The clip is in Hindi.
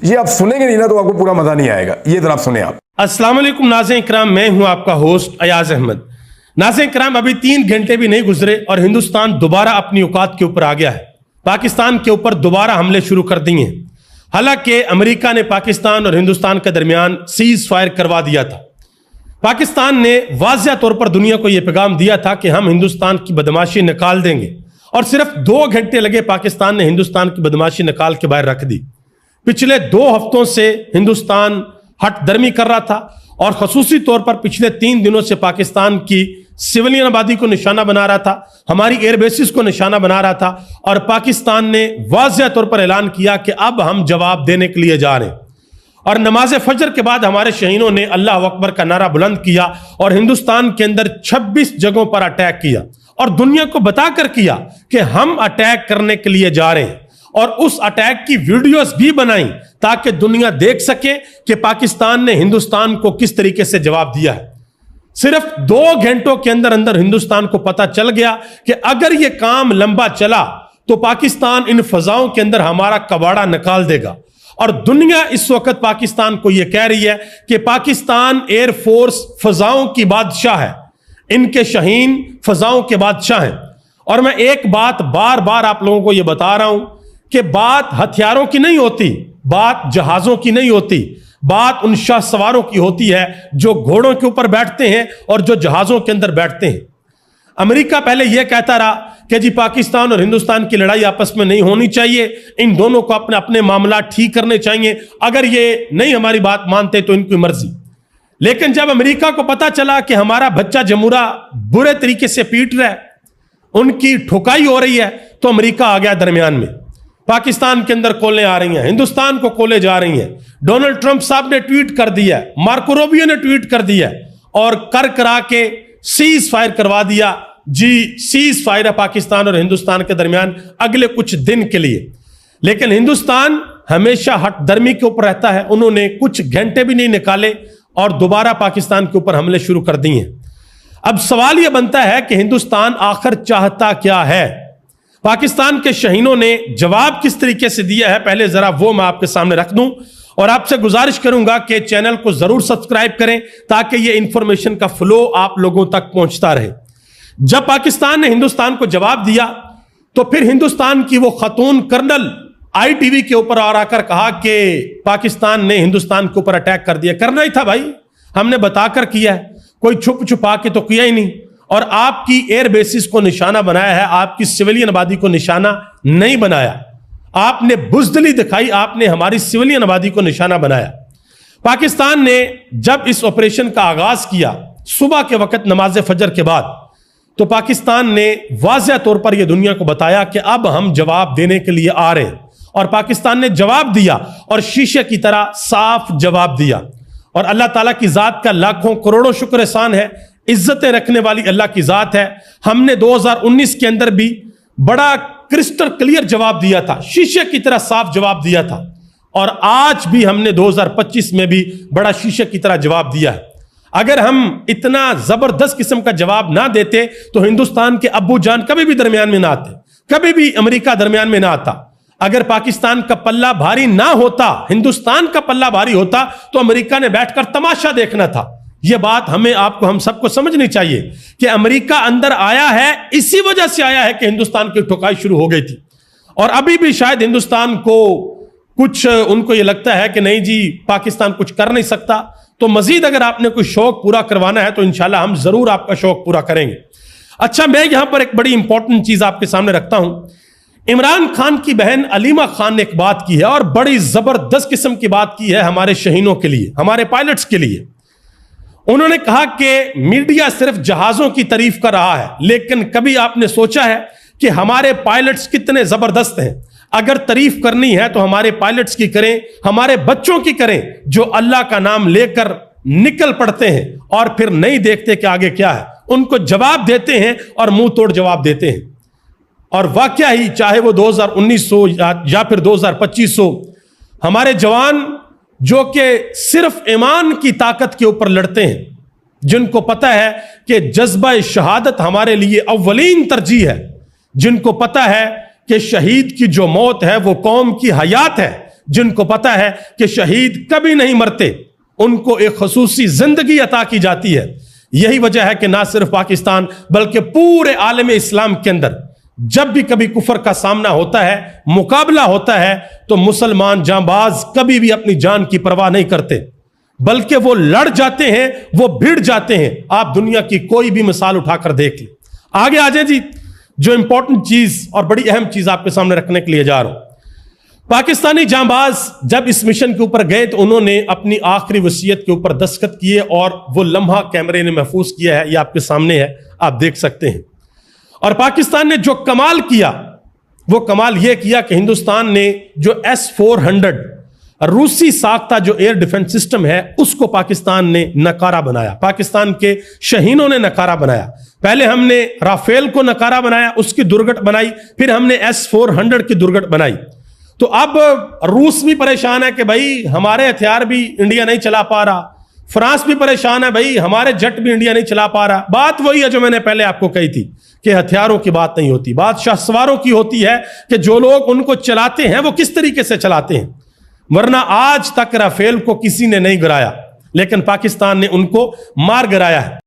ये आप सुनेंगे नहीं ना तो आपको पूरा मजा नहीं आएगा। ये जरा आप सुने आप। अस्सलाम वालेकुम नाज़रीन इकराम, मैं हूं आपका होस्ट अयाज अहमद। नाज़रीन इकराम, अभी 3 घंटे भी नहीं गुजरे और हिंदुस्तान दोबारा अपनी औकात के ऊपर आ गया है। पाकिस्तान के ऊपर दोबारा हमले शुरू कर दिए हैं। हालांकि अमेरिका ने पाकिस्तान और हिंदुस्तान के दरमियान सीज फायर करवा दिया था। पाकिस्तान ने वाज़िया तौर पर दुनिया को यह पैगाम दिया था कि हम हिंदुस्तान की बदमाशी निकाल देंगे, और सिर्फ 2 घंटे लगे, पाकिस्तान ने हिंदुस्तान की बदमाशी निकाल के बाहर रख दी। पिछले 2 हफ्तों से हिंदुस्तान हट दर्मी कर रहा था और खसूसी तौर पर पिछले 3 दिनों से पाकिस्तान की सिविलियन आबादी को निशाना बना रहा था, हमारी एयरबेसिस को निशाना बना रहा था, और पाकिस्तान ने वाज़िया तौर पर ऐलान किया कि अब हम जवाब देने के लिए जा रहे हैं। और नमाज फजर के बाद हमारे शहीनों ने अल्लाह अकबर का नारा बुलंद किया और हिंदुस्तान के अंदर 26 जगहों पर अटैक किया, और दुनिया को बताकर किया कि हम अटैक करने के लिए जा रहे हैं। और उस अटैक की वीडियोस भी बनाई ताकि दुनिया देख सके कि पाकिस्तान ने हिंदुस्तान को किस तरीके से जवाब दिया है। सिर्फ 2 घंटों के अंदर अंदर हिंदुस्तान को पता चल गया कि अगर यह काम लंबा चला तो पाकिस्तान इन फजाओं के अंदर हमारा कबाड़ा निकाल देगा। और दुनिया इस वक्त पाकिस्तान को यह कह रही है कि पाकिस्तान एयरफोर्स फजाओं की बादशाह है, इनके शहीन फजाओं के बादशाह हैं। और मैं एक बात बार बार आप लोगों को यह बता रहा हूं कि बात हथियारों की नहीं होती, बात जहाजों की नहीं होती, बात उन शाह सवारों की होती है जो घोड़ों के ऊपर बैठते हैं और जो जहाजों के अंदर बैठते हैं। अमेरिका पहले यह कहता रहा कि जी पाकिस्तान और हिंदुस्तान की लड़ाई आपस में नहीं होनी चाहिए, इन दोनों को अपने अपने मामला ठीक करने चाहिए, अगर ये नहीं हमारी बात मानते तो इनकी मर्जी। लेकिन जब अमेरिका को पता चला कि हमारा बच्चा जमूरा बुरे तरीके से पीट रहा है, उनकी ठुकाई हो रही है, तो अमेरिका आ गया दरमियान में। पाकिस्तान के अंदर कोलें आ रही हैं, हिंदुस्तान को कोले जा रही हैं। डोनाल्ड ट्रंप साहब ने ट्वीट कर दिया है, मार्को रूबियो ने ट्वीट कर दिया है, और कर करा के सीज फायर करवा दिया। जी सीज फायर है पाकिस्तान और हिंदुस्तान के दरमियान अगले कुछ दिन के लिए। लेकिन हिंदुस्तान हमेशा हटदर्मी के ऊपर रहता है। उन्होंने कुछ घंटे भी नहीं निकाले और दोबारा पाकिस्तान के ऊपर हमले शुरू कर दिए हैं। अब सवाल यह बनता है कि हिंदुस्तान आखिर चाहता क्या है? पाकिस्तान के शहीनों ने जवाब किस तरीके से दिया है, पहले जरा वो मैं आपके सामने रख दूं, और आपसे गुजारिश करूंगा कि चैनल को जरूर सब्सक्राइब करें ताकि ये इंफॉर्मेशन का फ्लो आप लोगों तक पहुंचता रहे। जब पाकिस्तान ने हिंदुस्तान को जवाब दिया तो फिर हिंदुस्तान की वो खतून कर्नल ITV के ऊपर और आकर कहा कि पाकिस्तान ने हिंदुस्तान के ऊपर अटैक कर दिया। करना ही था भाई, हमने बताकर किया है, कोई छुप छुपा के तो किया ही नहीं। और आपकी एयर बेसिस को निशाना बनाया है, आपकी सिविलियन आबादी को निशाना नहीं बनाया। आपने बुज़दिली दिखाई, आपने हमारी सिविलियन आबादी को निशाना बनाया। पाकिस्तान ने जब इस ऑपरेशन का आगाज किया सुबह के वक्त नमाज फजर के बाद, तो पाकिस्तान ने वाज़िया तौर पर यह दुनिया को बताया कि अब हम जवाब देने के लिए आ रहे हैं। और पाकिस्तान ने जवाब दिया, और शीशे की तरह साफ जवाब दिया। और अल्लाह ताला की जात का लाखों करोड़ों शुक्र एहसान है, इज्जतें रखने वाली अल्लाह की जात है। हमने 2019 के अंदर भी बड़ा क्रिस्टल क्लियर जवाब दिया था, शीशे की तरह साफ जवाब दिया था, और आज भी हमने 2025 में भी बड़ा शीशे की तरह जवाब दिया है। अगर हम इतना जबरदस्त किस्म का जवाब ना देते तो हिंदुस्तान के अब्बू जान कभी भी दरमियान में ना आते, कभी भी अमेरिका दरमियान में ना आता। अगर पाकिस्तान का पल्ला भारी ना होता, हिंदुस्तान का पल्ला भारी होता, तो अमेरिका ने बैठकर तमाशा देखना था। यह बात हमें आपको हम सबको समझनी चाहिए कि अमेरिका अंदर आया है, इसी वजह से आया है कि हिंदुस्तान की ठुकाई शुरू हो गई थी। और अभी भी शायद हिंदुस्तान को कुछ उनको यह लगता है कि नहीं जी पाकिस्तान कुछ कर नहीं सकता। तो मजीद अगर आपने कोई शौक पूरा करवाना है तो इंशाल्लाह हम जरूर आपका शौक पूरा करेंगे। अच्छा, मैं यहां पर एक बड़ी इंपॉर्टेंट चीज आपके सामने रखता हूं। इमरान खान की बहन अलीमा खान ने एक बात की है, और बड़ी जबरदस्त किस्म की बात की है हमारे शहीनों के लिए, हमारे पायलट्स के लिए। उन्होंने कहा कि मीडिया सिर्फ जहाजों की तारीफ कर रहा है, लेकिन कभी आपने सोचा है कि हमारे पायलट्स कितने जबरदस्त हैं? अगर तारीफ करनी है तो हमारे पायलट्स की करें, हमारे बच्चों की करें, जो अल्लाह का नाम लेकर निकल पड़ते हैं और फिर नहीं देखते कि आगे क्या है, उनको जवाब देते हैं और मुंह तोड़ जवाब देते हैं। और वाकया ही चाहे वो 2019 हो या फिर 2025 हो, हमारे जवान जो कि सिर्फ ईमान की ताकत के ऊपर लड़ते हैं, जिनको पता है कि जज्बा शहादत हमारे लिए अव्वलीन तरजीह है, जिनको पता है कि शहीद की जो मौत है वो कौम की हयात है, जिनको पता है कि शहीद कभी नहीं मरते, उनको एक खसूसी जिंदगी अता की जाती है। यही वजह है कि ना सिर्फ पाकिस्तान बल्कि पूरे आलम इस्लाम के अंदर जब भी कभी कुफर का सामना होता है, मुकाबला होता है, तो मुसलमान जांबाज कभी भी अपनी जान की परवाह नहीं करते, बल्कि वो लड़ जाते हैं, वो भिड़ जाते हैं। आप दुनिया की कोई भी मिसाल उठाकर देख लें। आगे आ जाए जी, जो इंपॉर्टेंट चीज और बड़ी अहम चीज आपके सामने रखने के लिए जा रहा हूं। पाकिस्तानी जांबाज जब इस मिशन के ऊपर गए तो उन्होंने अपनी आखिरी वसीयत के ऊपर दस्तखत किए और वो लम्हा कैमरे ने महफूज किया है, ये आपके सामने है, आप देख सकते हैं। और पाकिस्तान ने जो कमाल किया वो कमाल यह किया कि हिंदुस्तान ने जो S-400 रूसी साख्ता जो एयर डिफेंस सिस्टम है उसको पाकिस्तान ने नकारा बनाया, पाकिस्तान के शहीनों ने नकारा बनाया। पहले हमने राफेल को नकारा बनाया, उसकी दुर्घट बनाई, फिर हमने S-400 की दुर्घट बनाई। तो अब रूस भी परेशान है कि भाई हमारे हथियार भी इंडिया नहीं चला पा रहा, फ्रांस भी परेशान है, भाई हमारे जेट भी इंडिया नहीं चला पा रहा। बात वही है जो मैंने पहले आपको कही थी कि हथियारों की बात नहीं होती, बात शाहसवारों की होती है कि जो लोग उनको चलाते हैं वो किस तरीके से चलाते हैं। वरना आज तक राफेल को किसी ने नहीं गिराया, लेकिन पाकिस्तान ने उनको मार गिराया है।